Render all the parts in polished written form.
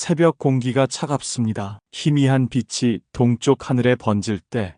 새벽 공기가 차갑습니다. 희미한 빛이 동쪽 하늘에 번질 때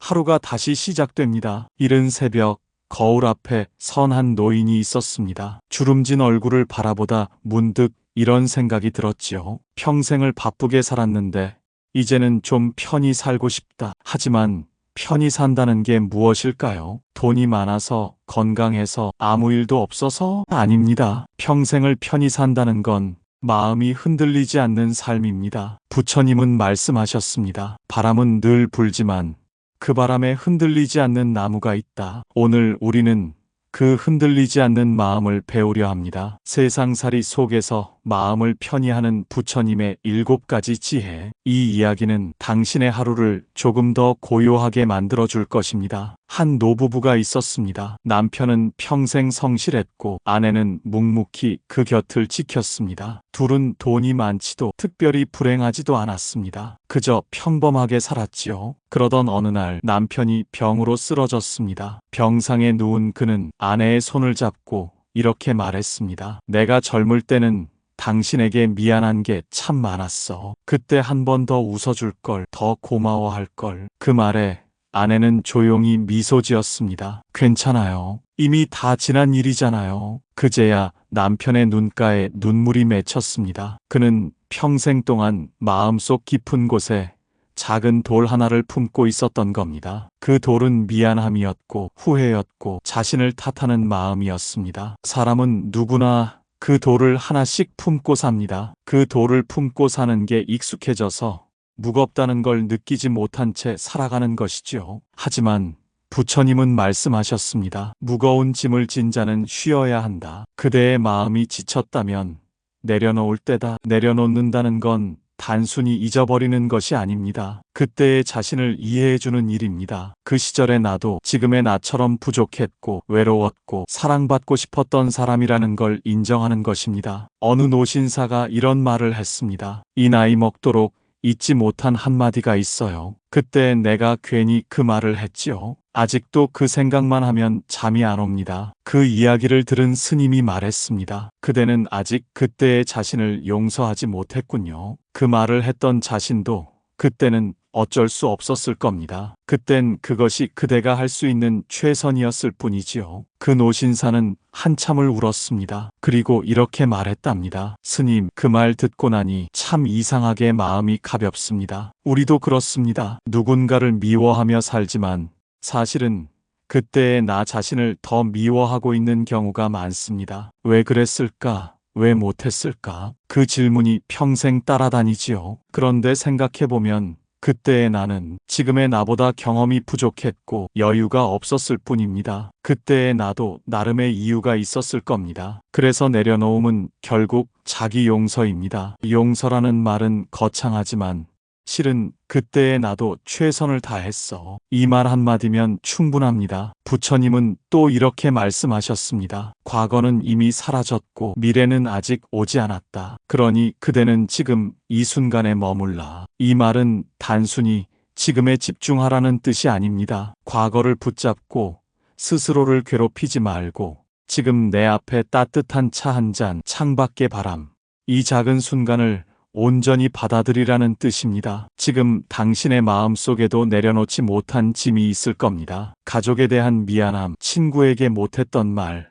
하루가 다시 시작됩니다. 이른 새벽 거울 앞에 선 한 노인이 있었습니다. 주름진 얼굴을 바라보다 문득 이런 생각이 들었지요. 평생을 바쁘게 살았는데 이제는 좀 편히 살고 싶다. 하지만 편히 산다는 게 무엇일까요? 돈이 많아서, 건강해서, 아무 일도 없어서? 아닙니다. 평생을 편히 산다는 건 마음이 흔들리지 않는 삶입니다. 부처님은 말씀하셨습니다. 바람은 늘 불지만 그 바람에 흔들리지 않는 나무가 있다. 오늘 우리는 그 흔들리지 않는 마음을 배우려 합니다. 세상살이 속에서 마음을 편히 하는 부처님의 7가지 지혜. 이 이야기는 당신의 하루를 조금 더 고요하게 만들어줄 것입니다. 한 노부부가 있었습니다. 남편은 평생 성실했고 아내는 묵묵히 그 곁을 지켰습니다. 둘은 돈이 많지도 특별히 불행하지도 않았습니다. 그저 평범하게 살았지요. 그러던 어느 날 남편이 병으로 쓰러졌습니다. 병상에 누운 그는 아내의 손을 잡고 이렇게 말했습니다. 내가 젊을 때는 당신에게 미안한 게 참 많았어. 그때 한 번 더 웃어줄 걸, 더 고마워할 걸. 그 말에 아내는 조용히 미소 지었습니다. 괜찮아요. 이미 다 지난 일이잖아요. 그제야 남편의 눈가에 눈물이 맺혔습니다. 그는 평생 동안 마음속 깊은 곳에 작은 돌 하나를 품고 있었던 겁니다. 그 돌은 미안함이었고 후회였고 자신을 탓하는 마음이었습니다. 사람은 누구나 그 돌을 하나씩 품고 삽니다. 그 돌을 품고 사는 게 익숙해져서 무겁다는 걸 느끼지 못한 채 살아가는 것이지요. 하지만 부처님은 말씀하셨습니다. 무거운 짐을 진 자는 쉬어야 한다. 그대의 마음이 지쳤다면 내려놓을 때다. 내려놓는다는 건 단순히 잊어버리는 것이 아닙니다. 그때의 자신을 이해해주는 일입니다. 그 시절의 나도 지금의 나처럼 부족했고 외로웠고 사랑받고 싶었던 사람이라는 걸 인정하는 것입니다. 어느 노신사가 이런 말을 했습니다. 이 나이 먹도록 잊지 못한 한마디가 있어요. 그때 내가 괜히 그 말을 했지요. 아직도 그 생각만 하면 잠이 안 옵니다. 그 이야기를 들은 스님이 말했습니다. 그대는 아직 그때의 자신을 용서하지 못했군요. 그 말을 했던 자신도 그때는 어쩔 수 없었을 겁니다. 그땐 그것이 그대가 할 수 있는 최선이었을 뿐이지요. 그 노신사는 한참을 울었습니다. 그리고 이렇게 말했답니다. 스님, 그 말 듣고 나니 참 이상하게 마음이 가볍습니다. 우리도 그렇습니다. 누군가를 미워하며 살지만 사실은 그때의 나 자신을 더 미워하고 있는 경우가 많습니다. 왜 그랬을까? 왜 못했을까? 그 질문이 평생 따라다니지요. 그런데 생각해보면 그때의 나는 지금의 나보다 경험이 부족했고 여유가 없었을 뿐입니다. 그때의 나도 나름의 이유가 있었을 겁니다. 그래서 내려놓음은 결국 자기 용서입니다. 용서라는 말은 거창하지만 실은 그때의 나도 최선을 다했어. 이 말 한마디면 충분합니다. 부처님은 또 이렇게 말씀하셨습니다. 과거는 이미 사라졌고 미래는 아직 오지 않았다. 그러니 그대는 지금 이 순간에 머물라. 이 말은 단순히 지금에 집중하라는 뜻이 아닙니다. 과거를 붙잡고 스스로를 괴롭히지 말고 지금 내 앞에 따뜻한 차 한 잔, 창밖의 바람, 이 작은 순간을 온전히 받아들이라는 뜻입니다. 지금 당신의 마음속에도 내려놓지 못한 짐이 있을 겁니다. 가족에 대한 미안함, 친구에게 못했던 말,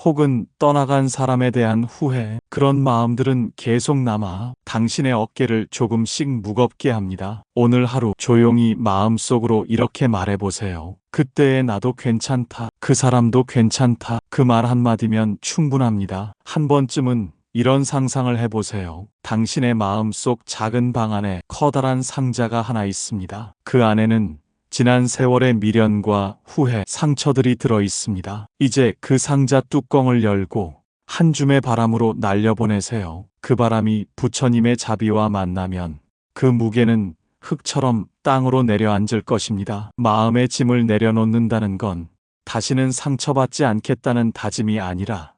혹은 떠나간 사람에 대한 후회, 그런 마음들은 계속 남아 당신의 어깨를 조금씩 무겁게 합니다. 오늘 하루 조용히 마음속으로 이렇게 말해보세요. 그때의 나도 괜찮다. 그 사람도 괜찮다. 그 말 한마디면 충분합니다. 한 번쯤은 이런 상상을 해보세요. 당신의 마음속 작은 방 안에 커다란 상자가 하나 있습니다. 그 안에는 지난 세월의 미련과 후회, 상처들이 들어 있습니다. 이제 그 상자 뚜껑을 열고 한 줌의 바람으로 날려보내세요. 그 바람이 부처님의 자비와 만나면 그 무게는 흙처럼 땅으로 내려앉을 것입니다. 마음의 짐을 내려놓는다는 건 다시는 상처받지 않겠다는 다짐이 아니라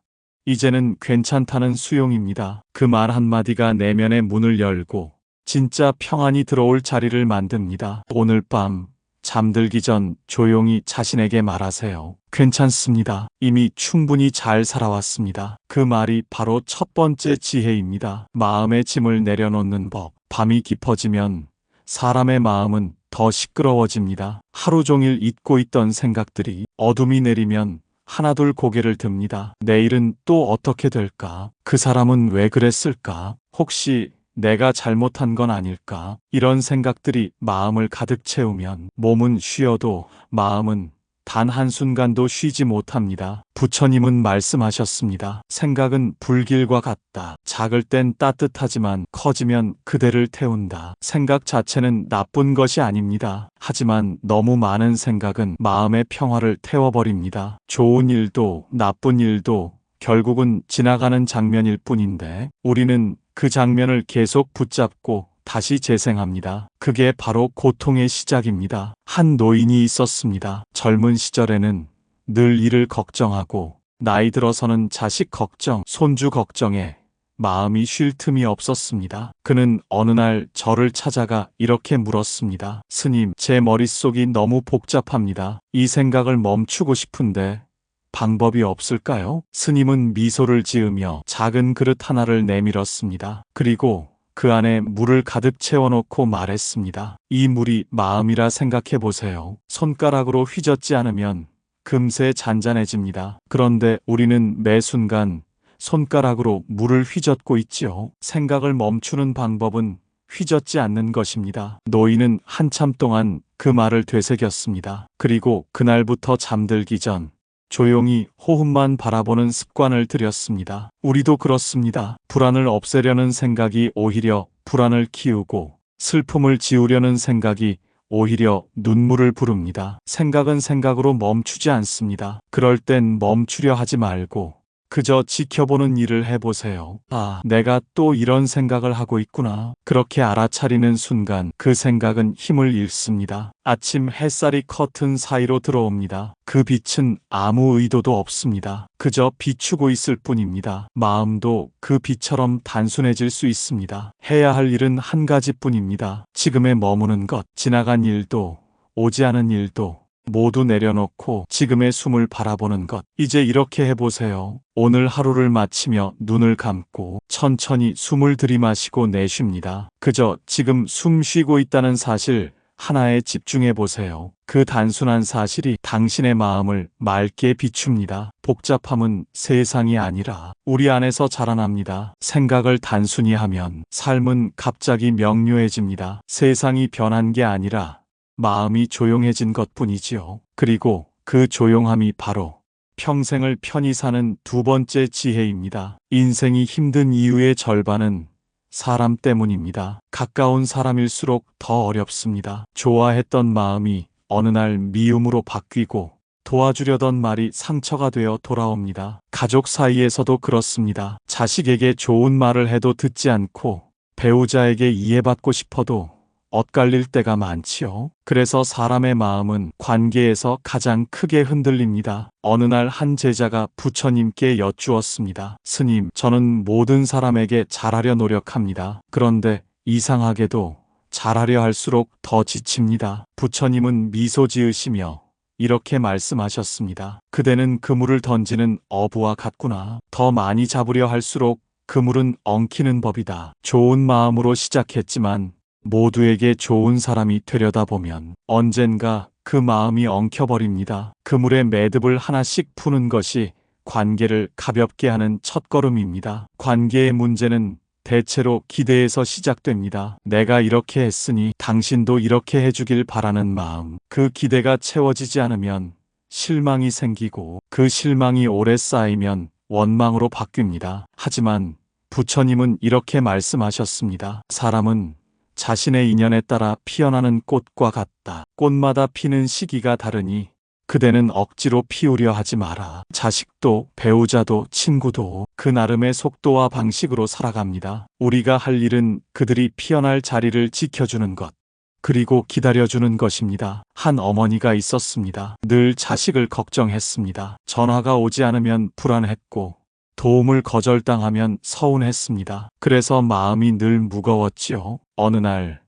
이제는 괜찮다는 수용입니다. 그 말 한마디가 내면의 문을 열고 진짜 평안이 들어올 자리를 만듭니다. 오늘 밤 잠들기 전 조용히 자신에게 말하세요. 괜찮습니다. 이미 충분히 잘 살아왔습니다. 그 말이 바로 첫 번째 지혜입니다. 마음의 짐을 내려놓는 법. 밤이 깊어지면 사람의 마음은 더 시끄러워집니다. 하루 종일 잊고 있던 생각들이 어둠이 내리면 하나둘 고개를 듭니다. 내일은 또 어떻게 될까? 그 사람은 왜 그랬을까? 혹시 내가 잘못한 건 아닐까? 이런 생각들이 마음을 가득 채우면 몸은 쉬어도 마음은 단 한순간도 쉬지 못합니다. 부처님은 말씀하셨습니다. 생각은 불길과 같다. 작을 땐 따뜻하지만 커지면 그대를 태운다. 생각 자체는 나쁜 것이 아닙니다. 하지만 너무 많은 생각은 마음의 평화를 태워버립니다. 좋은 일도 나쁜 일도 결국은 지나가는 장면일 뿐인데 우리는 그 장면을 계속 붙잡고 다시 재생합니다. 그게 바로 고통의 시작입니다. 한 노인이 있었습니다. 젊은 시절에는 늘 일을 걱정하고 나이 들어서는 자식 걱정, 손주 걱정에 마음이 쉴 틈이 없었습니다. 그는 어느 날 저를 찾아가 이렇게 물었습니다. 스님, 제 머릿속이 너무 복잡합니다. 이 생각을 멈추고 싶은데 방법이 없을까요? 스님은 미소를 지으며 작은 그릇 하나를 내밀었습니다. 그리고 그 안에 물을 가득 채워놓고 말했습니다. 이 물이 마음이라 생각해 보세요. 손가락으로 휘젓지 않으면 금세 잔잔해집니다. 그런데 우리는 매 순간 손가락으로 물을 휘젓고 있지요. 생각을 멈추는 방법은 휘젓지 않는 것입니다. 노인은 한참 동안 그 말을 되새겼습니다. 그리고 그날부터 잠들기 전 조용히 호흡만 바라보는 습관을 들였습니다. 우리도 그렇습니다. 불안을 없애려는 생각이 오히려 불안을 키우고 슬픔을 지우려는 생각이 오히려 눈물을 부릅니다. 생각은 생각으로 멈추지 않습니다. 그럴 땐 멈추려 하지 말고 그저 지켜보는 일을 해보세요. 아, 내가 또 이런 생각을 하고 있구나. 그렇게 알아차리는 순간 그 생각은 힘을 잃습니다. 아침 햇살이 커튼 사이로 들어옵니다. 그 빛은 아무 의도도 없습니다. 그저 비추고 있을 뿐입니다. 마음도 그 빛처럼 단순해질 수 있습니다. 해야 할 일은 한 가지뿐입니다. 지금에 머무는 것, 지나간 일도 오지 않은 일도 모두 내려놓고 지금의 숨을 바라보는 것. 이제 이렇게 해보세요. 오늘 하루를 마치며 눈을 감고 천천히 숨을 들이마시고 내쉽니다. 그저 지금 숨 쉬고 있다는 사실 하나에 집중해 보세요. 그 단순한 사실이 당신의 마음을 맑게 비춥니다. 복잡함은 세상이 아니라 우리 안에서 자라납니다. 생각을 단순히 하면 삶은 갑자기 명료해집니다. 세상이 변한 게 아니라 마음이 조용해진 것뿐이지요. 그리고 그 조용함이 바로 평생을 편히 사는 두 번째 지혜입니다. 인생이 힘든 이유의 절반은 사람 때문입니다. 가까운 사람일수록 더 어렵습니다. 좋아했던 마음이 어느 날 미움으로 바뀌고 도와주려던 말이 상처가 되어 돌아옵니다. 가족 사이에서도 그렇습니다. 자식에게 좋은 말을 해도 듣지 않고 배우자에게 이해받고 싶어도 엇갈릴 때가 많지요. 그래서 사람의 마음은 관계에서 가장 크게 흔들립니다. 어느 날 한 제자가 부처님께 여쭈었습니다. 스님, 저는 모든 사람에게 잘하려 노력합니다. 그런데 이상하게도 잘하려 할수록 더 지칩니다. 부처님은 미소 지으시며 이렇게 말씀하셨습니다. 그대는 그물을 던지는 어부와 같구나. 더 많이 잡으려 할수록 그물은 엉키는 법이다. 좋은 마음으로 시작했지만 모두에게 좋은 사람이 되려다 보면 언젠가 그 마음이 엉켜버립니다. 그물의 매듭을 하나씩 푸는 것이 관계를 가볍게 하는 첫걸음입니다. 관계의 문제는 대체로 기대에서 시작됩니다. 내가 이렇게 했으니 당신도 이렇게 해주길 바라는 마음. 그 기대가 채워지지 않으면 실망이 생기고 그 실망이 오래 쌓이면 원망으로 바뀝니다. 하지만 부처님은 이렇게 말씀하셨습니다. 사람은 자신의 인연에 따라 피어나는 꽃과 같다. 꽃마다 피는 시기가 다르니 그대는 억지로 피우려 하지 마라. 자식도 배우자도 친구도 그 나름의 속도와 방식으로 살아갑니다. 우리가 할 일은 그들이 피어날 자리를 지켜주는 것, 그리고 기다려주는 것입니다. 한 어머니가 있었습니다. 늘 자식을 걱정했습니다. 전화가 오지 않으면 불안했고 도움을 거절당하면 서운했습니다. 그래서 마음이 늘 무거웠지요. 어느 날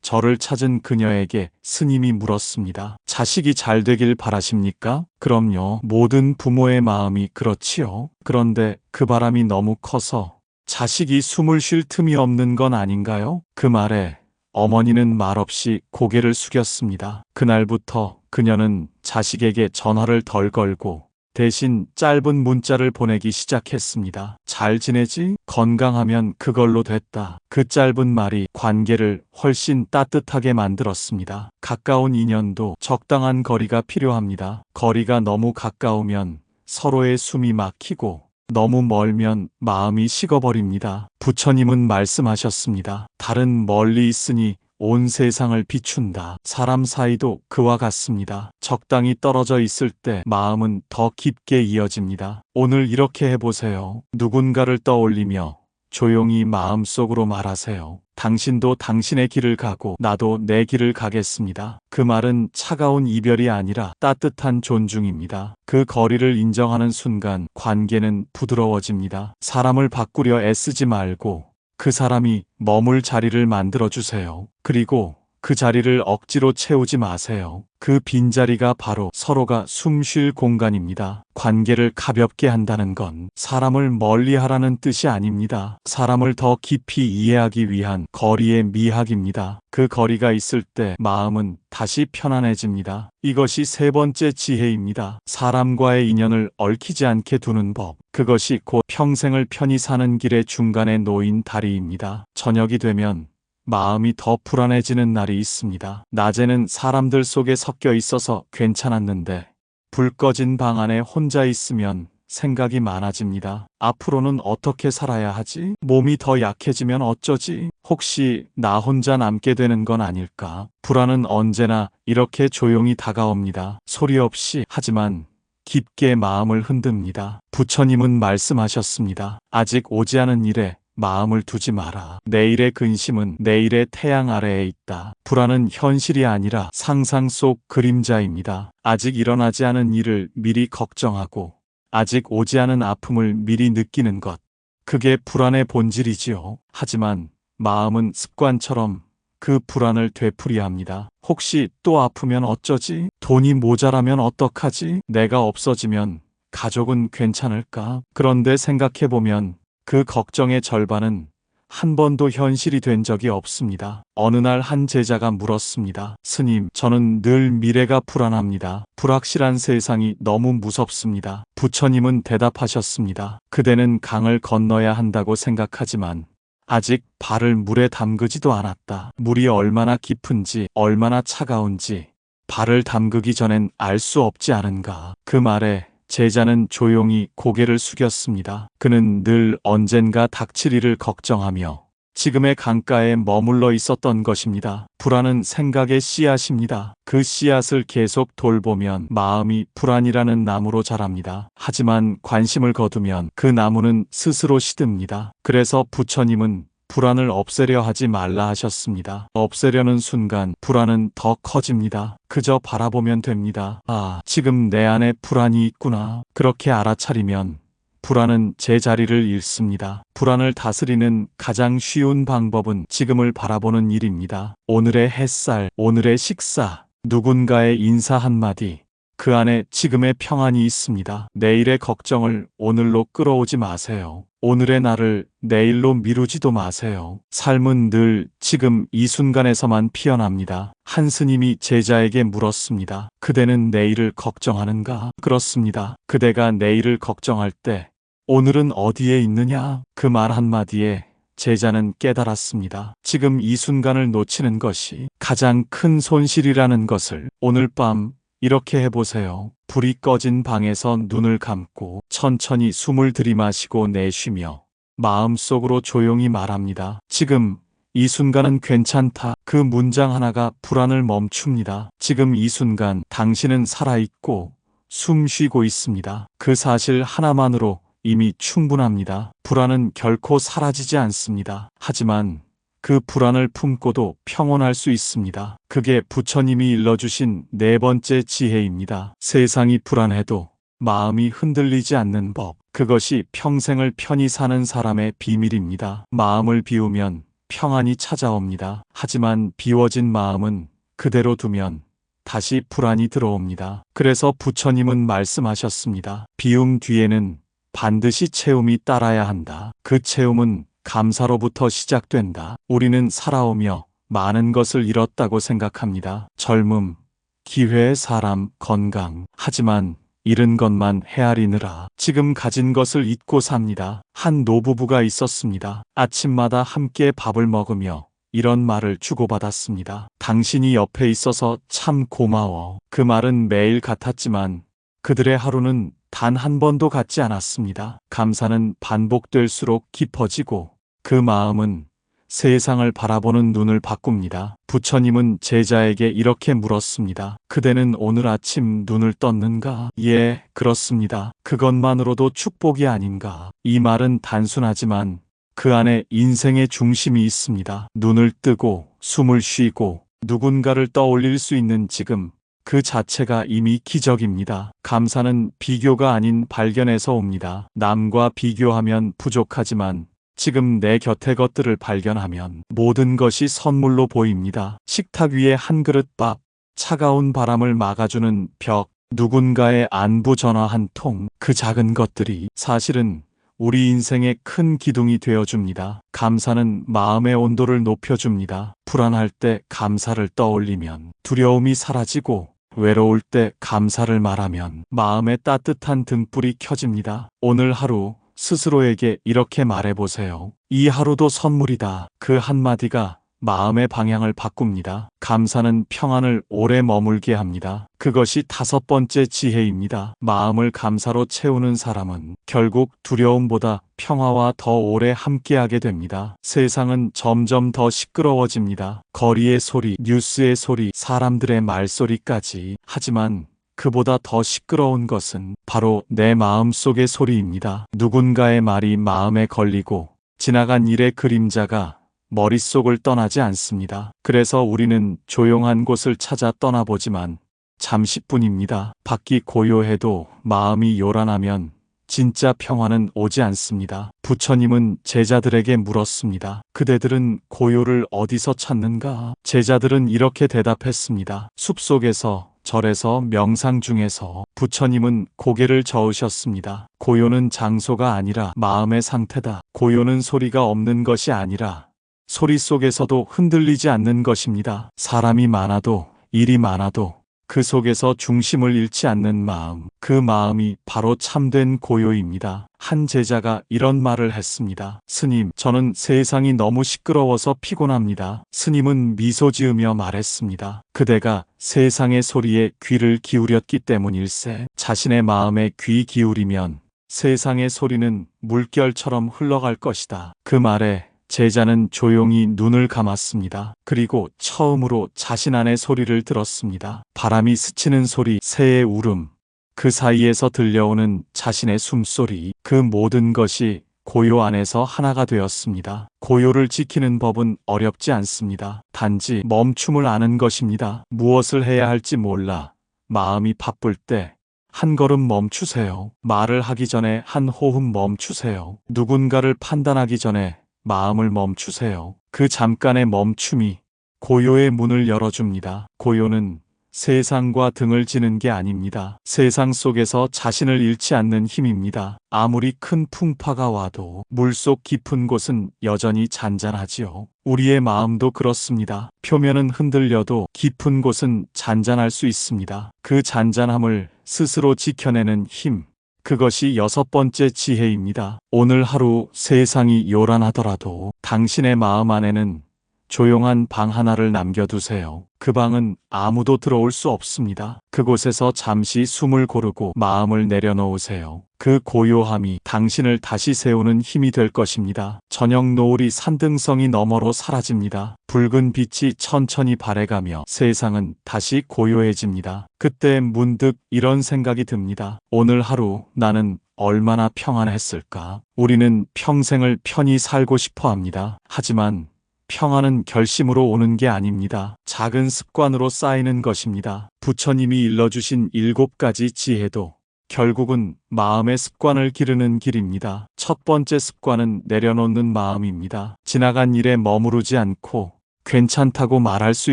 저를 찾은 그녀에게 스님이 물었습니다. 자식이 잘 되길 바라십니까? 그럼요. 모든 부모의 마음이 그렇지요. 그런데 그 바람이 너무 커서 자식이 숨을 쉴 틈이 없는 건 아닌가요? 그 말에 어머니는 말없이 고개를 숙였습니다. 그날부터 그녀는 자식에게 전화를 덜 걸고 대신 짧은 문자를 보내기 시작했습니다. 잘 지내지? 건강하면 그걸로 됐다. 그 짧은 말이 관계를 훨씬 따뜻하게 만들었습니다. 가까운 인연도 적당한 거리가 필요합니다. 거리가 너무 가까우면 서로의 숨이 막히고 너무 멀면 마음이 식어버립니다. 부처님은 말씀하셨습니다. 달은 멀리 있으니 온 세상을 비춘다. 사람 사이도 그와 같습니다. 적당히 떨어져 있을 때 마음은 더 깊게 이어집니다. 오늘 이렇게 해보세요. 누군가를 떠올리며 조용히 마음속으로 말하세요. 당신도 당신의 길을 가고 나도 내 길을 가겠습니다. 그 말은 차가운 이별이 아니라 따뜻한 존중입니다. 그 거리를 인정하는 순간 관계는 부드러워집니다. 사람을 바꾸려 애쓰지 말고 그 사람이 머물 자리를 만들어주세요. 그리고 그 자리를 억지로 채우지 마세요. 그 빈자리가 바로 서로가 숨 쉴 공간입니다. 관계를 가볍게 한다는 건 사람을 멀리 하라는 뜻이 아닙니다. 사람을 더 깊이 이해하기 위한 거리의 미학입니다. 그 거리가 있을 때 마음은 다시 편안해집니다. 이것이 세 번째 지혜입니다. 사람과의 인연을 얽히지 않게 두는 법. 그것이 곧 평생을 편히 사는 길의 중간에 놓인 다리입니다. 저녁이 되면 마음이 더 불안해지는 날이 있습니다. 낮에는 사람들 속에 섞여 있어서 괜찮았는데 불 꺼진 방 안에 혼자 있으면 생각이 많아집니다. 앞으로는 어떻게 살아야 하지? 몸이 더 약해지면 어쩌지? 혹시 나 혼자 남게 되는 건 아닐까? 불안은 언제나 이렇게 조용히 다가옵니다. 소리 없이, 하지만 깊게 마음을 흔듭니다. 부처님은 말씀하셨습니다. 아직 오지 않은 일에 마음을 두지 마라. 내일의 근심은 내일의 태양 아래에 있다. 불안은 현실이 아니라 상상 속 그림자입니다. 아직 일어나지 않은 일을 미리 걱정하고 아직 오지 않은 아픔을 미리 느끼는 것. 그게 불안의 본질이지요. 하지만 마음은 습관처럼 그 불안을 되풀이야 합니다. 혹시 또 아프면 어쩌지? 돈이 모자라면 어떡하지? 내가 없어지면 가족은 괜찮을까? 그런데 생각해보면 그 걱정의 절반은 한 번도 현실이 된 적이 없습니다. 어느 날 한 제자가 물었습니다. 스님, 저는 늘 미래가 불안합니다. 불확실한 세상이 너무 무섭습니다. 부처님은 대답하셨습니다. 그대는 강을 건너야 한다고 생각하지만 아직 발을 물에 담그지도 않았다. 물이 얼마나 깊은지, 얼마나 차가운지 발을 담그기 전엔 알 수 없지 않은가. 그 말에 제자는 조용히 고개를 숙였습니다. 그는 늘 언젠가 닥칠 일을 걱정하며 지금의 강가에 머물러 있었던 것입니다. 불안은 생각의 씨앗입니다. 그 씨앗을 계속 돌보면 마음이 불안이라는 나무로 자랍니다. 하지만 관심을 거두면 그 나무는 스스로 시듭니다. 그래서 부처님은 불안을 없애려 하지 말라 하셨습니다. 없애려는 순간 불안은 더 커집니다. 그저 바라보면 됩니다. 아, 지금 내 안에 불안이 있구나. 그렇게 알아차리면 불안은 제자리를 잃습니다. 불안을 다스리는 가장 쉬운 방법은 지금을 바라보는 일입니다. 오늘의 햇살, 오늘의 식사, 누군가의 인사 한마디, 그 안에 지금의 평안이 있습니다. 내일의 걱정을 오늘로 끌어오지 마세요. 오늘의 날을 내일로 미루지도 마세요. 삶은 늘 지금 이 순간에서만 피어납니다. 한 스님이 제자에게 물었습니다. 그대는 내일을 걱정하는가? 그렇습니다. 그대가 내일을 걱정할 때 오늘은 어디에 있느냐? 그 말 한마디에 제자는 깨달았습니다. 지금 이 순간을 놓치는 것이 가장 큰 손실이라는 것을. 오늘 밤 이렇게 해보세요. 불이 꺼진 방에서 눈을 감고 천천히 숨을 들이마시고 내쉬며 마음속으로 조용히 말합니다. 지금 이 순간은 괜찮다. 그 문장 하나가 불안을 멈춥니다. 지금 이 순간 당신은 살아있고 숨 쉬고 있습니다. 그 사실 하나만으로 이미 충분합니다. 불안은 결코 사라지지 않습니다. 하지만 그 불안을 품고도 평온할 수 있습니다. 그게 부처님이 일러주신 네 번째 지혜입니다. 세상이 불안해도 마음이 흔들리지 않는 법. 그것이 평생을 편히 사는 사람의 비밀입니다. 마음을 비우면 평안이 찾아옵니다. 하지만 비워진 마음은 그대로 두면 다시 불안이 들어옵니다. 그래서 부처님은 말씀하셨습니다. 비움 뒤에는 반드시 채움이 따라야 한다. 그 채움은 감사로부터 시작된다. 우리는 살아오며 많은 것을 잃었다고 생각합니다. 젊음, 기회, 사람, 건강. 하지만 잃은 것만 헤아리느라 지금 가진 것을 잊고 삽니다. 한 노부부가 있었습니다. 아침마다 함께 밥을 먹으며 이런 말을 주고받았습니다. 당신이 옆에 있어서 참 고마워. 그 말은 매일 같았지만 그들의 하루는 단 한 번도 같지 않았습니다. 감사는 반복될수록 깊어지고 그 마음은 세상을 바라보는 눈을 바꿉니다. 부처님은 제자에게 이렇게 물었습니다. 그대는 오늘 아침 눈을 떴는가? 예, 그렇습니다. 그것만으로도 축복이 아닌가? 이 말은 단순하지만 그 안에 인생의 중심이 있습니다. 눈을 뜨고 숨을 쉬고 누군가를 떠올릴 수 있는 지금, 그 자체가 이미 기적입니다. 감사는 비교가 아닌 발견에서 옵니다. 남과 비교하면 부족하지만 지금 내 곁의 것들을 발견하면 모든 것이 선물로 보입니다. 식탁 위에 한 그릇 밥, 차가운 바람을 막아주는 벽, 누군가의 안부 전화 한 통, 그 작은 것들이 사실은 우리 인생의 큰 기둥이 되어줍니다. 감사는 마음의 온도를 높여줍니다. 불안할 때 감사를 떠올리면 두려움이 사라지고, 외로울 때 감사를 말하면 마음의 따뜻한 등불이 켜집니다. 오늘 하루 스스로에게 이렇게 말해보세요. 이 하루도 선물이다. 그 한마디가 마음의 방향을 바꿉니다. 감사는 평안을 오래 머물게 합니다. 그것이 5번째 지혜입니다. 마음을 감사로 채우는 사람은 결국 두려움보다 평화와 더 오래 함께하게 됩니다. 세상은 점점 더 시끄러워집니다. 거리의 소리, 뉴스의 소리, 사람들의 말소리까지. 하지만 그보다 더 시끄러운 것은 바로 내 마음속의 소리입니다. 누군가의 말이 마음에 걸리고 지나간 일의 그림자가 머릿속을 떠나지 않습니다. 그래서 우리는 조용한 곳을 찾아 떠나보지만 잠시뿐입니다. 밖이 고요해도 마음이 요란하면 진짜 평화는 오지 않습니다. 부처님은 제자들에게 물었습니다. 그대들은 고요를 어디서 찾는가? 제자들은 이렇게 대답했습니다. 숲속에서, 절에서, 명상 중에서. 부처님은 고개를 저으셨습니다. 고요는 장소가 아니라 마음의 상태다. 고요는 소리가 없는 것이 아니라 소리 속에서도 흔들리지 않는 것입니다. 사람이 많아도, 일이 많아도 그 속에서 중심을 잃지 않는 마음, 그 마음이 바로 참된 고요입니다. 한 제자가 이런 말을 했습니다. 스님, 저는 세상이 너무 시끄러워서 피곤합니다. 스님은 미소 지으며 말했습니다. 그대가 세상의 소리에 귀를 기울였기 때문일세. 자신의 마음에 귀 기울이면 세상의 소리는 물결처럼 흘러갈 것이다. 그 말에 제자는 조용히 눈을 감았습니다. 그리고 처음으로 자신 안의 소리를 들었습니다. 바람이 스치는 소리, 새의 울음, 그 사이에서 들려오는 자신의 숨소리, 그 모든 것이 고요 안에서 하나가 되었습니다. 고요를 지키는 법은 어렵지 않습니다. 단지 멈춤을 아는 것입니다. 무엇을 해야 할지 몰라 마음이 바쁠 때 한 걸음 멈추세요. 말을 하기 전에 한 호흡 멈추세요. 누군가를 판단하기 전에 마음을 멈추세요. 그 잠깐의 멈춤이 고요의 문을 열어줍니다. 고요는 세상과 등을 지는 게 아닙니다. 세상 속에서 자신을 잃지 않는 힘입니다. 아무리 큰 풍파가 와도 물속 깊은 곳은 여전히 잔잔하지요. 우리의 마음도 그렇습니다. 표면은 흔들려도 깊은 곳은 잔잔할 수 있습니다. 그 잔잔함을 스스로 지켜내는 힘, 그것이 6번째 지혜입니다. 오늘 하루 세상이 요란하더라도 당신의 마음 안에는 조용한 방 하나를 남겨두세요. 그 방은 아무도 들어올 수 없습니다. 그곳에서 잠시 숨을 고르고 마음을 내려놓으세요. 그 고요함이 당신을 다시 세우는 힘이 될 것입니다. 저녁 노을이 산등성이 너머로 사라집니다. 붉은 빛이 천천히 발해가며 세상은 다시 고요해집니다. 그때 문득 이런 생각이 듭니다. 오늘 하루 나는 얼마나 평안했을까? 우리는 평생을 편히 살고 싶어 합니다. 하지만 평안은 결심으로 오는 게 아닙니다. 작은 습관으로 쌓이는 것입니다. 부처님이 일러주신 7가지 지혜도 결국은 마음의 습관을 기르는 길입니다. 첫 번째 습관은 내려놓는 마음입니다. 지나간 일에 머무르지 않고 괜찮다고 말할 수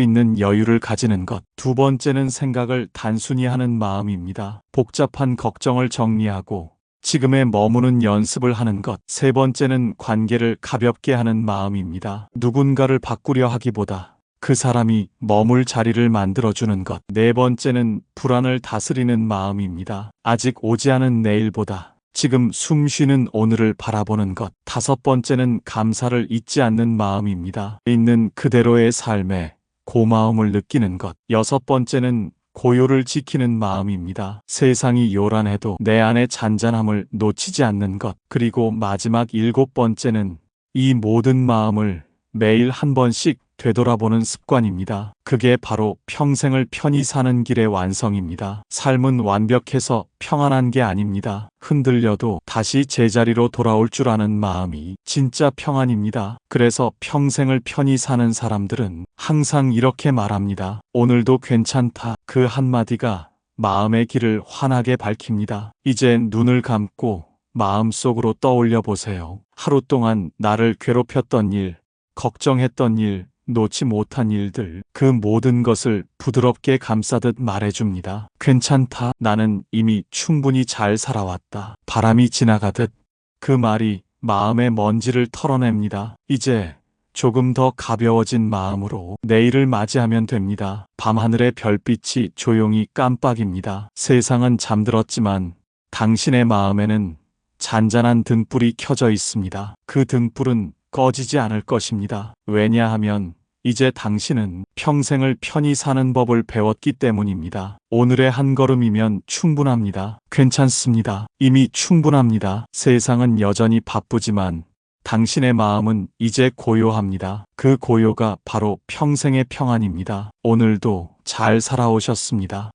있는 여유를 가지는 것. 두 번째는 생각을 단순히 하는 마음입니다. 복잡한 걱정을 정리하고 지금에 머무는 연습을 하는 것. 세 번째는 관계를 가볍게 하는 마음입니다. 누군가를 바꾸려 하기보다 그 사람이 머물 자리를 만들어주는 것. 네 번째는 불안을 다스리는 마음입니다. 아직 오지 않은 내일보다 지금 숨 쉬는 오늘을 바라보는 것. 다섯 번째는 감사를 잊지 않는 마음입니다. 있는 그대로의 삶에 고마움을 느끼는 것. 여섯 번째는 고요를 지키는 마음입니다. 세상이 요란해도 내 안의 잔잔함을 놓치지 않는 것. 그리고 마지막 일곱 번째는 이 모든 마음을 매일 한 번씩 되돌아보는 습관입니다. 그게 바로 평생을 편히 사는 길의 완성입니다. 삶은 완벽해서 평안한 게 아닙니다. 흔들려도 다시 제자리로 돌아올 줄 아는 마음이 진짜 평안입니다. 그래서 평생을 편히 사는 사람들은 항상 이렇게 말합니다. 오늘도 괜찮다. 그 한마디가 마음의 길을 환하게 밝힙니다. 이제 눈을 감고 마음속으로 떠올려 보세요. 하루 동안 나를 괴롭혔던 일, 걱정했던 일, 놓지 못한 일들, 그 모든 것을 부드럽게 감싸듯 말해줍니다. 괜찮다. 나는 이미 충분히 잘 살아왔다. 바람이 지나가듯 그 말이 마음의 먼지를 털어냅니다. 이제 조금 더 가벼워진 마음으로 내일을 맞이하면 됩니다. 밤하늘의 별빛이 조용히 깜빡입니다. 세상은 잠들었지만 당신의 마음에는 잔잔한 등불이 켜져 있습니다. 그 등불은 꺼지지 않을 것입니다. 왜냐하면 이제 당신은 평생을 편히 사는 법을 배웠기 때문입니다. 오늘의 한 걸음이면 충분합니다. 괜찮습니다. 이미 충분합니다. 세상은 여전히 바쁘지만 당신의 마음은 이제 고요합니다. 그 고요가 바로 평생의 평안입니다. 오늘도 잘 살아오셨습니다.